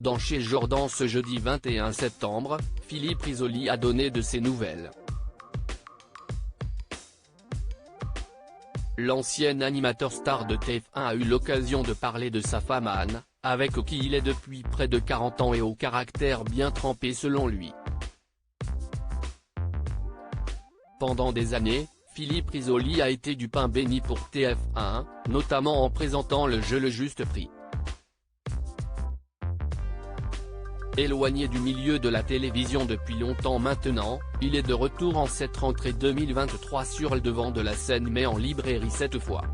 Dans Chez Jordan ce jeudi 21 septembre, Philippe Risoli a donné de ses nouvelles. L'ancien animateur star de TF1 a eu l'occasion de parler de sa femme Anne, avec qui il est depuis près de 40 ans et au caractère bien trempé selon lui. Pendant des années, Philippe Risoli a été du pain béni pour TF1, notamment en présentant le jeu Le Juste Prix. Éloigné du milieu de la télévision depuis longtemps maintenant, il est de retour en cette rentrée 2023 sur le devant de la scène mais en librairie cette fois.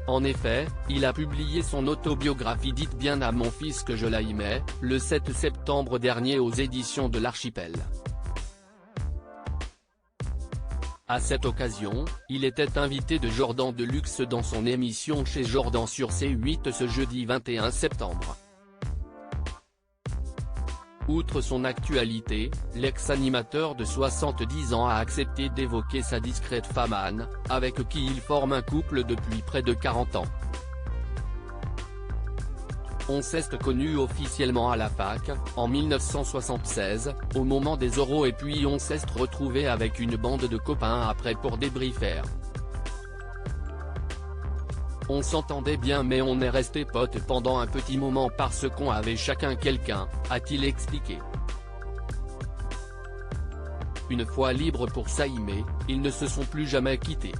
En effet, il a publié son autobiographie dite Bien à mon fils que je l'aimais, le 7 septembre dernier aux éditions de l'Archipel. À cette occasion, il était invité de Jordan Deluxe dans son émission Chez Jordan sur C8 ce jeudi 21 septembre. Outre son actualité, l'ex-animateur de 70 ans a accepté d'évoquer sa discrète femme Anne, avec qui il forme un couple depuis près de 40 ans. On s'est connu officiellement à la fac, en 1976, au moment des oraux et puis on s'est retrouvé avec une bande de copains après pour débriefer. On s'entendait bien mais on est resté potes pendant un petit moment parce qu'on avait chacun quelqu'un, a-t-il expliqué. Une fois libres pour s'aimer, ils ne se sont plus jamais quittés.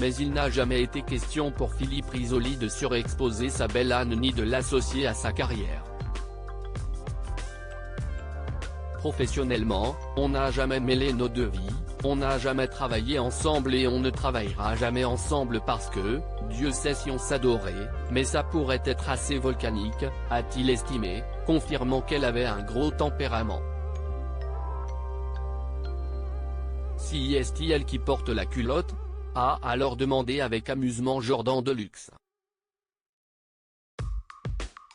Mais il n'a jamais été question pour Philippe Risoli de surexposer sa belle Anne ni de l'associer à sa carrière. Professionnellement, on n'a jamais mêlé nos deux vies, on n'a jamais travaillé ensemble et on ne travaillera jamais ensemble parce que, Dieu sait si on s'adorait, mais ça pourrait être assez volcanique, a-t-il estimé, confirmant qu'elle avait un gros tempérament. Si est elle qui porte la culotte ? A alors demandé avec amusement Jordan Deluxe.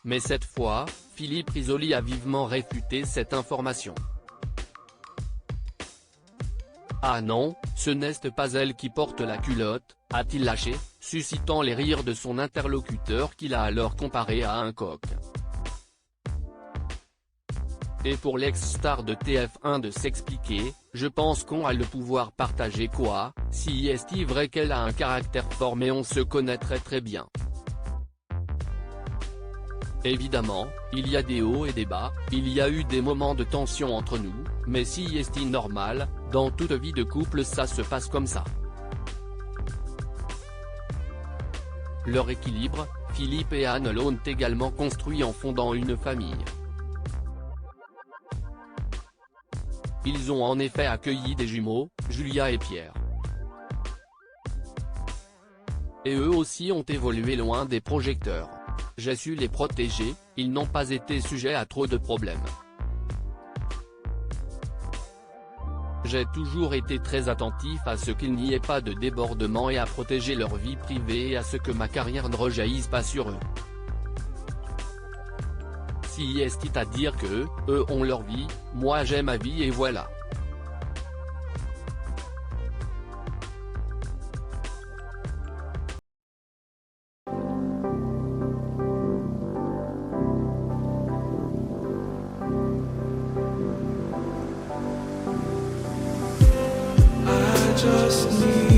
Mais cette fois, Philippe Risoli a vivement réfuté cette information. Ah non, ce n'est pas elle qui porte la culotte, a-t-il lâché, suscitant les rires de son interlocuteur qu'il a alors comparé à un coq. Et pour l'ex-star de TF1 de s'expliquer, je pense qu'on a le pouvoir partager quoi, si est vrai qu'elle a un caractère fort mais on se connaîtrait très bien. Évidemment, il y a des hauts et des bas, il y a eu des moments de tension entre nous, mais si est normal, dans toute vie de couple ça se passe comme ça. Leur équilibre, Philippe et Anne l'ont également construit en fondant une famille. Ils ont en effet accueilli des jumeaux, Julia et Pierre. Et eux aussi ont évolué loin des projecteurs. J'ai su les protéger, ils n'ont pas été sujets à trop de problèmes. J'ai toujours été très attentif à ce qu'il n'y ait pas de débordement et à protéger leur vie privée et à ce que ma carrière ne rejaillisse pas sur eux. Si est à dire que, eux ont leur vie, moi j'ai ma vie et voilà. I just need